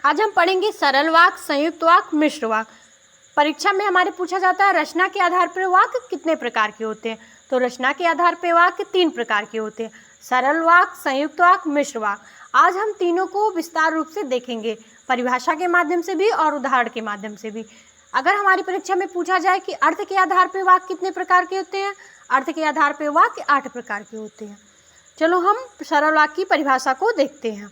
आज हम पढ़ेंगे सरल वाक्य, संयुक्त वाक्य, मिश्र वाक्य। परीक्षा में हमारे पूछा जाता है रचना के आधार पर वाक्य कितने प्रकार के होते हैं। तो रचना के आधार पर वाक्य 3 प्रकार के होते हैं, सरल वाक्य, संयुक्त वाक्य, मिश्र वाक्य। आज हम तीनों को विस्तार रूप से देखेंगे, परिभाषा के माध्यम से भी और उदाहरण के माध्यम से भी। अगर हमारी परीक्षा में पूछा जाए कि अर्थ के आधार पर वाक्य कितने प्रकार के होते हैं, अर्थ के आधार पर वाक्य 8 प्रकार के होते हैं। चलो हम सरल वाक्य की परिभाषा को देखते हैं।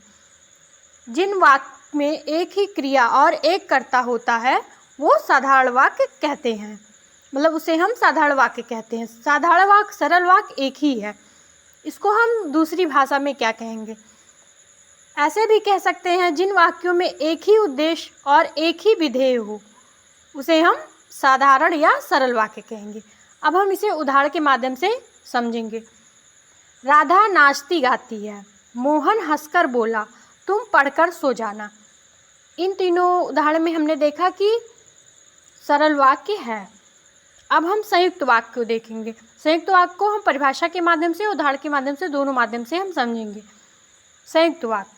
जिन वाक्य में एक ही क्रिया और एक कर्ता होता है वो साधारण वाक्य कहते हैं, मतलब उसे हम साधारण वाक्य कहते हैं। साधारण वाक्य, सरल वाक्य एक ही है। इसको हम दूसरी भाषा में क्या कहेंगे, ऐसे भी कह सकते हैं जिन वाक्यों में एक ही उद्देश्य और एक ही विधेय हो उसे हम साधारण या सरल वाक्य कहेंगे। अब हम इसे उदाहरण के माध्यम से समझेंगे। राधा नाचती गाती है, मोहन हंसकर बोला, तुम पढ़कर सो जाना। इन तीनों उदाहरण में हमने देखा कि सरल वाक्य है। अब हम संयुक्त वाक्य को देखेंगे। संयुक्त वाक्य को हम परिभाषा के माध्यम से, उदाहरण के माध्यम से, दोनों माध्यम से हम समझेंगे। संयुक्त वाक्य,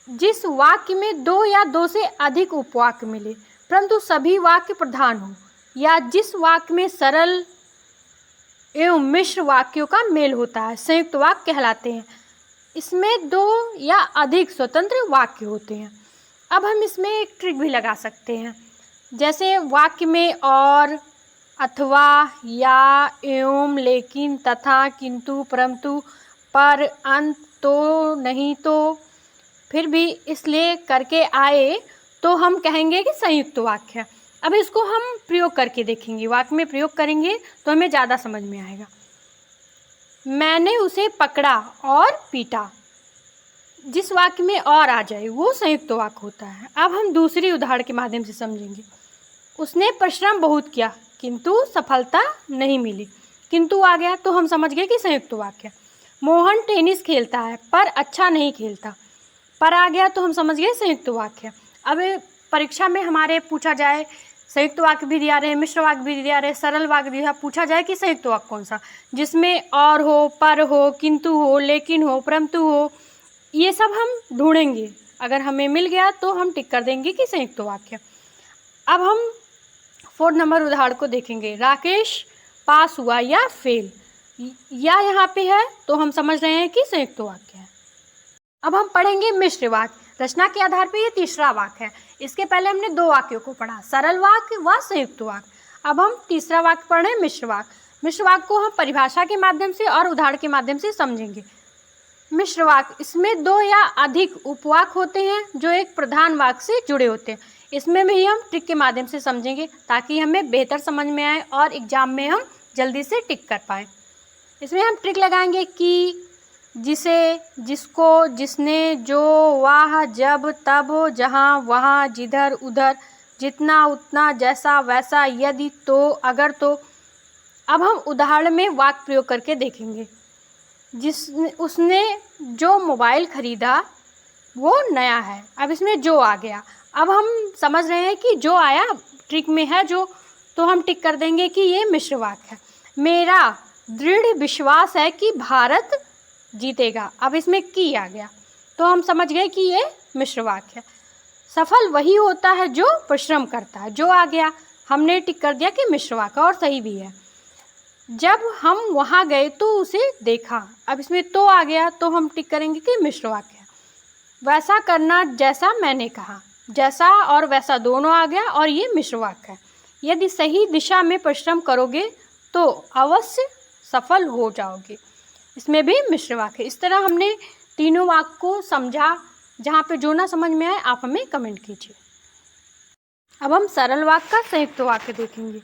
जिस वाक्य में 2 या 2 से अधिक उपवाक्य मिले परंतु सभी वाक्य प्रधान हो, या जिस वाक्य में सरल एवं मिश्र वाक्यों का मेल होता है, संयुक्त वाक्य कहलाते हैं। इसमें 2 या अधिक स्वतंत्र वाक्य होते हैं। अब हम इसमें एक ट्रिक भी लगा सकते हैं, जैसे वाक्य में और, अथवा, या, एवं, लेकिन, तथा, किंतु, परंतु, पर, अंत, तो, नहीं तो, फिर भी, इसलिए करके आए तो हम कहेंगे कि संयुक्त वाक्य है। अब इसको हम प्रयोग करके देखेंगे, वाक्य में प्रयोग करेंगे तो हमें ज़्यादा समझ में आएगा। मैंने उसे पकड़ा और पीटा, जिस वाक्य में और आ जाए वो संयुक्त वाक्य होता है। अब हम दूसरी उदाहरण के माध्यम से समझेंगे। उसने परिश्रम बहुत किया किंतु सफलता नहीं मिली, किंतु आ गया तो हम समझ गए कि संयुक्त वाक्य है। मोहन टेनिस खेलता है पर अच्छा नहीं खेलता, पर आ गया तो हम समझ गए संयुक्त वाक्य है। अब परीक्षा में हमारे पूछा जाए, संयुक्त वाक्य भी दिया रहे, मिश्र वाक्य भी दिया रहे, सरल वाक्य भी दिया, पूछा जाए कि संयुक्त वाक्य कौन सा, जिसमें और हो, पर हो, किंतु हो, लेकिन हो, परंतु हो, ये सब हम ढूंढेंगे। अगर हमें मिल गया तो हम टिक कर देंगे कि संयुक्त वाक्य। अब हम 4 नंबर उदाहरण को देखेंगे। राकेश पास हुआ या फेल, या यहाँ पे है तो हम समझ रहे हैं कि संयुक्त वाक्य है। अब हम पढ़ेंगे मिश्र वाक्य। रचना के आधार पर ये तीसरा वाक्य है। इसके पहले हमने 2 वाक्यों को पढ़ा, सरल वाक्य व संयुक्त वाक्य। अब हम तीसरा वाक्य पढ़ रहे हैं, मिश्र वाक्य। मिश्र वाक्य को हम परिभाषा के माध्यम से और उदाहरण के माध्यम से समझेंगे। मिश्र वाक्य, इसमें 2 या अधिक उपवाक्य होते हैं जो एक प्रधान वाक्य से जुड़े होते हैं। इसमें भी हम ट्रिक के माध्यम से समझेंगे ताकि हमें बेहतर समझ में आए और एग्जाम में हम जल्दी से टिक कर पाएँ। इसमें हम ट्रिक लगाएंगे कि जिसे, जिसको, जिसने, जो, वह, जब, तब, जहाँ, वहाँ, जिधर, उधर, जितना, उतना, जैसा, वैसा, यदि, तो, अगर, तो। अब हम उदाहरण में वाक्य प्रयोग करके देखेंगे। उसने जो मोबाइल खरीदा वो नया है, अब इसमें जो आ गया। अब हम समझ रहे हैं कि जो आया ट्रिक में है जो, तो हम टिक कर देंगे कि ये मिश्र वाक्य है। मेरा दृढ़ विश्वास है कि भारत जीतेगा, अब इसमें की आ गया तो हम समझ गए कि ये मिश्र वाक्य है। सफल वही होता है जो परिश्रम करता है, जो आ गया हमने टिक कर दिया कि मिश्र वाक्य, और सही भी है। जब हम वहाँ गए तो उसे देखा, अब इसमें तो आ गया तो हम टिक करेंगे कि मिश्र वाक्य है। वैसा करना जैसा मैंने कहा, जैसा और वैसा दोनों आ गया और ये मिश्र वाक्य है। यदि सही दिशा में परिश्रम करोगे तो अवश्य सफल हो जाओगे, इसमें भी मिश्र वाक्य। इस तरह हमने तीनों वाक्य को समझा। जहाँ पे जो ना समझ में आए आप हमें कमेंट कीजिए। अब हम सरल वाक्य का संयुक्त वाक्य देखेंगे।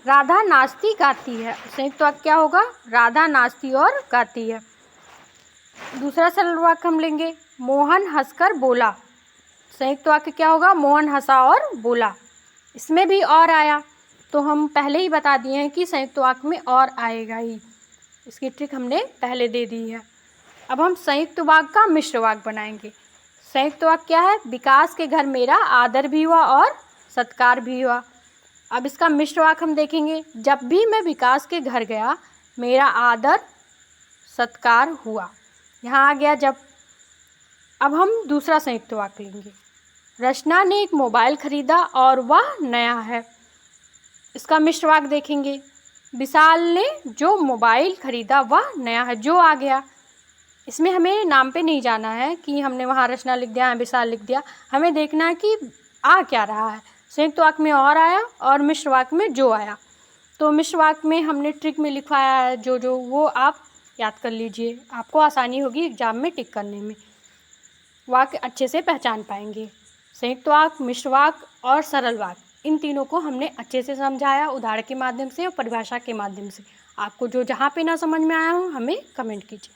राधा नाचती गाती है, संयुक्त वाक्य क्या होगा, राधा नाचती और गाती है। दूसरा सरल वाक्य हम लेंगे, मोहन हंसकर बोला, संयुक्त वाक्य क्या होगा, मोहन हंसा और बोला। इसमें भी और आया तो हम पहले ही बता दिए हैं कि संयुक्त वाक्य में और आएगा ही, इसकी ट्रिक हमने पहले दे दी है। अब हम संयुक्त वाक्य का मिश्र वाक्य बनाएंगे। संयुक्त वाक्य क्या है, विकास के घर मेरा आदर भी हुआ और सत्कार भी हुआ। अब इसका मिश्र वाक्य हम देखेंगे। जब भी मैं विकास के घर गया मेरा आदर सत्कार हुआ, यहाँ आ गया जब। अब हम दूसरा संयुक्त वाक्य लेंगे। रचना ने एक मोबाइल खरीदा और वह नया है। इसका मिश्र वाक्य देखेंगे। विशाल ने जो मोबाइल खरीदा वह नया है, जो आ गया। इसमें हमें नाम पे नहीं जाना है कि हमने वहाँ रचना लिख दिया, विशाल लिख दिया। हमें देखना है कि आ क्या रहा है। संयुक्त वाक्य में और आया और मिश्र वाक्य में जो आया। तो मिश्र वाक्य में हमने ट्रिक में लिखवाया है जो वो आप याद कर लीजिए, आपको आसानी होगी एग्जाम में टिक करने में, वाक्य अच्छे से पहचान पाएंगे। संयुक्त वाक्य, मिश्र वाक्य और सरल वाक्य, इन तीनों को हमने अच्छे से समझाया उदाहरण के माध्यम से और परिभाषा के माध्यम से। आपको जो जहाँ पे ना समझ में आया हो हमें कमेंट कीजिए।